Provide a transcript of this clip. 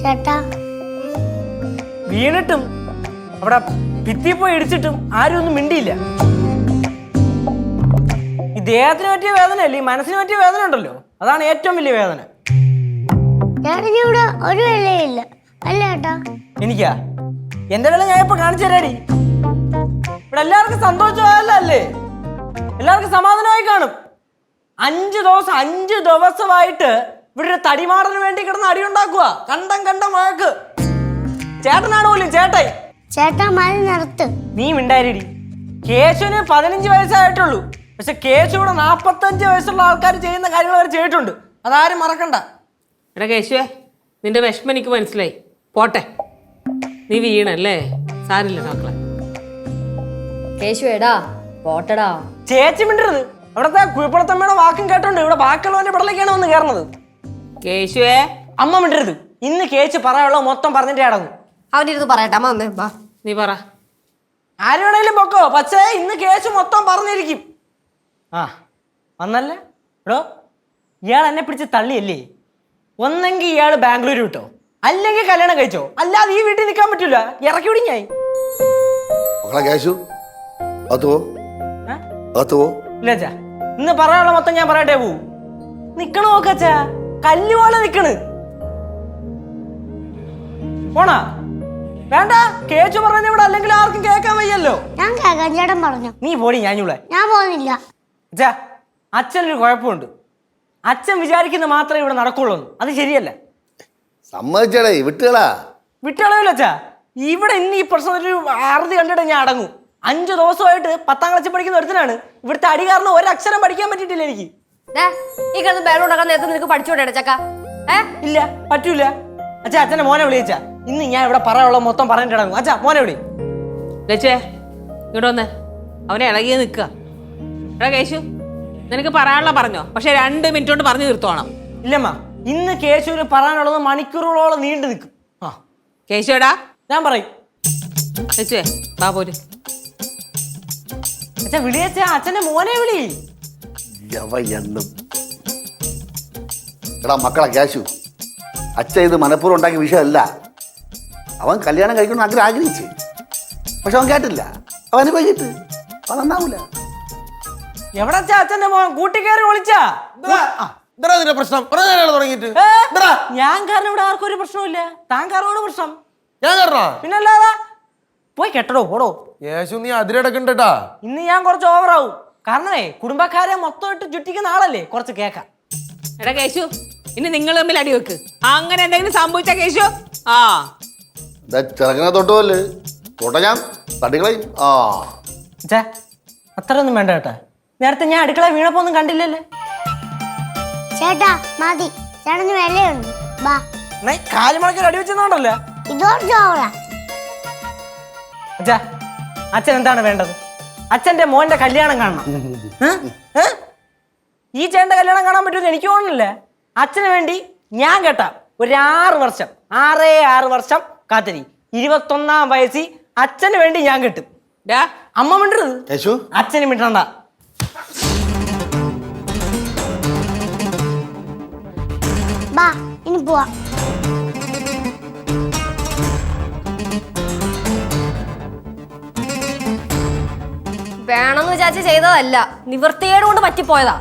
ചേട്ടാ വീണിട്ടും അവിടെ ഭിത്തി പോയി ഇടിച്ചിട്ടും ആരും ഒന്നും മിണ്ടിയില്ല. ഈ ദേഹത്തിന് പറ്റിയ വേദനയല്ല, ഈ മനസ്സിന് പറ്റിയ വേദന ഉണ്ടല്ലോ, അതാണ് ഏറ്റവും വലിയ വേദന. ചേട്ടന് ഇവിടെ ഒരു വിലയില്ല അല്ല ചേട്ടാ? എനിക്കാ എന്റെ വില ഞാൻ ഇപ്പൊ കാണിച്ചു തരാടി. ഇവിടെ എല്ലാവർക്കും സന്തോഷമല്ലേ, എല്ലാവർക്കും സമാധാനമായി കാണും. 5 ദിവസമായിട്ട് ഇവിടെ ഒരു തടിമാടന് വേണ്ടി കിടന്ന് അടി ഉണ്ടാക്കുക. കണ്ടം വഴക്ക്. ചേട്ടനാണ് പോലും ചേട്ടായി. ചേട്ടാ മഴ നിർത്ത്. നീ മിണ്ടായിരിടി. കേശുവിന് 15 വയസ്സായിട്ടുള്ളൂ. പക്ഷെ കേശുവിടെ 45 വയസ്സുള്ള ആൾക്കാർ ചെയ്യുന്ന കാര്യങ്ങൾ അവർ ചെയ്തിട്ടുണ്ട്. അതാരും മറക്കണ്ട. എടാ കേശുവേ, നിന്റെ വിഷമം എനിക്ക് മനസ്സിലായി. പോട്ടെ, നീ വീണല്ലേ, സാരില്ല മക്കളെ. കേശുവേടാ പോട്ടടാ. ചേച്ചി മിണ്ടരുത്. അവിടത്തെ കുഴപ്പത്തമ്മയുടെ വാക്കും കേട്ടോണ്ട് ഇവിടെ ബാക്കിയുള്ളവന്റെ പിടലേക്കാണ് വന്ന് കയറുന്നത്. കേശുവേ, അമ്മ മിണ്ടരുത്. ഇന്ന് കേച്ച് പറയാനുള്ള മൊത്തം പറഞ്ഞിട്ടേ അടങ്ങും. അവനിരുന്ന് പറയട്ടെ. അമ്മ വന്നേ വാ. നീ പറ. ആര് വേണേലും പൊക്കോ, പക്ഷേ ഇന്ന് കേസ് മൊത്തം പറഞ്ഞിരിക്കും. ആ വന്നല്ലേ എടോ, ഇയാൾ എന്നെ പിടിച്ച് തള്ളിയല്ലേ? ഒന്നെങ്കിൽ ഇയാൾ ബാംഗ്ലൂർ വിട്ടോ, അല്ലെങ്കിൽ കല്യാണം കഴിച്ചോ, അല്ലാതെ ഈ വീട്ടിൽ നിൽക്കാൻ പറ്റൂല. ഇറക്കി വിടിഞ്ഞായി. ഇല്ല അച്ഛാ, ഇന്ന് പറയാനുള്ള മൊത്തം ഞാൻ പറയട്ടെ. പോവും നിക്കണ നോക്കച്ചാ, കല്ലുപോലെ നിക്കണ്. പോണാ വേണ്ട, കേച്ചു പറഞ്ഞ ഇവിടെ അല്ലെങ്കിൽ ആർക്കും കേൾക്കാൻ വയ്യല്ലോ. ഞാൻ കേൾക്കാം, ചേട്ടൻ പറഞ്ഞു. നീ പോടി ഞാഞ്ഞൂളെ. ഞാൻ പോകുന്നില്ല. അച്ഛാ, അച്ഛനൊരു കുഴപ്പമുണ്ട്. അച്ഛൻ വിചാരിക്കുന്നത് മാത്രമേ ഇവിടെ നടക്കുള്ളൂ. അത് ശരിയല്ല. സമ്മതിച്ചടേ, വിട്ടുകളാ. വിട്ടുകളയില്ല അച്ഛാ. ഇവിടെ ഇന്ന് ഈ പ്രശ്നം ഒരു ആറുതി കണ്ടിട്ട് ഞാൻ അടങ്ങും. 5 ദിവസമായിട്ട് 10ാം ക്ലാസ്സിൽ പഠിക്കുന്ന ഒരുത്തനാണ്. ഇവിടുത്തെ അടി കാരണം ഒരക്ഷരം പഠിക്കാൻ പറ്റിയിട്ടില്ല എനിക്ക്. ഈ കിടന്ന് ബാലോണ്ടാക്കാൻ നേരത്തെ നിനക്ക് പഠിച്ചോട്ടെ ചക്ക? ഇല്ല, പറ്റൂല. അച്ഛാ, അച്ഛനെ മോനെ വിളിച്ചാ. ഇന്ന് ഞാൻ ഇവിടെ പറയാനുള്ള മൊത്തം പറഞ്ഞിട്ട് അടങ്ങും. അച്ഛാ, മോനെ വിളി. ലച്ചേ, ഇങ്ങോട്ട് വന്നേ. അവനെ ഇളകിയ നിൽക്കുക. എടാ കേശു, നിനക്ക് പറയാനുള്ള പറഞ്ഞോ, പക്ഷെ 2 മിനിറ്റ് കൊണ്ട് പറഞ്ഞു തീർത്തോണം. ഇല്ലമ്മ, ഇന്ന് കേശുവിന് പറയാനുള്ളത് മണിക്കൂറുകളോളം നീണ്ടു നിൽക്കും. ആ കേശു എടാ, ഞാൻ പറയും. ലച്ചേ വാ പോര്. അച്ഛാ വിളിയച്ചാ, അച്ഛന്റെ മോനെ വിളി. എടാ മക്കളെ കേശു, അച്ഛൻ ഇത് മനഃപൂർവ്വം ഉണ്ടാക്കിയ വിഷയമല്ല. അവൻ കല്യാണം കഴിക്കണം ആഗ്രഹിച്ച്, പക്ഷെ അവൻ കേട്ടില്ല. അവൻ അനുഭവിച്ചിട്ട് അവൻ നന്നാവൂല. എവിടെ അച്ഛന്റെ മോൻ കൂട്ടിക്കയറി വിളിച്ചാ? പ്രശ്നം തുടങ്ങിയിട്ട് ഞാൻ കാരണം ഇവിടെ ആർക്കും ഒരു പ്രശ്നമില്ല. താൻ കാരണമാണ് പ്രശ്നം. ഞാൻ കാരണോ? പിന്നല്ലാതെ പോയി കെട്ടടോ പോടോ. യേശു, നീ അതിരടക്കണ്ടാ. ഇന്ന് ഞാൻ കുറച്ച് ഓവറാവും. കാരണമേ കുടുംബക്കാരെ മൊത്തം ഇട്ട് ചുറ്റിക്കുന്ന ആളല്ലേ, കുറച്ച് കേക്കാം. എടാ കേശു, ഇനി നിങ്ങൾ തമ്മിൽ അടി വെക്ക്. അങ്ങനെ എന്തെങ്കിലും സംഭവിച്ച കേശു, ആ ചെറുക്കനെ തൊട്ടുപോലെ തൊട്ട ഞാൻ തടികളയും. ആ അച്ഛാ, അത്രയൊന്നും വേണ്ട കേട്ടാ. നേരത്തെ ഞാൻ അടുക്കള വീണപ്പോ ഒന്നും കണ്ടില്ലല്ലേ. ചേട്ടാ മതി, ചേട്ടന് വിലയുണ്ട്. ബാ, കാലുമടക്കി അടി വെച്ചെന്നോണ്ടല്ലേ. ഇതോട് ചോറാ. അച്ഛാ, അച്ഛൻ എന്താണ് വേണ്ടത്? അച്ഛന്റെ മോന്റെ കല്യാണം കാണണം. ഈ ചേട്ടന്റെ കല്യാണം കാണാൻ പറ്റുമെന്ന് എനിക്ക് തോന്നുന്നില്ല. അച്ഛന് വേണ്ടി ഞാൻ കേട്ടാ ഒരു 6 വർഷം 6 വർഷം കാത്തിരി. 21ാം വയസ്സിൽ അച്ഛന് വേണ്ടി ഞാൻ കെട്ടും. അമ്മ മിണ്ടരുത്. അച്ഛന് മിണ്ടണ്ട. ബാ, ഇനി പോവാ. വേണമെന്ന് വിചാരിച്ച് ചെയ്തതല്ല, നിവൃത്തിയേട് കൊണ്ട് പറ്റിപ്പോയതാ.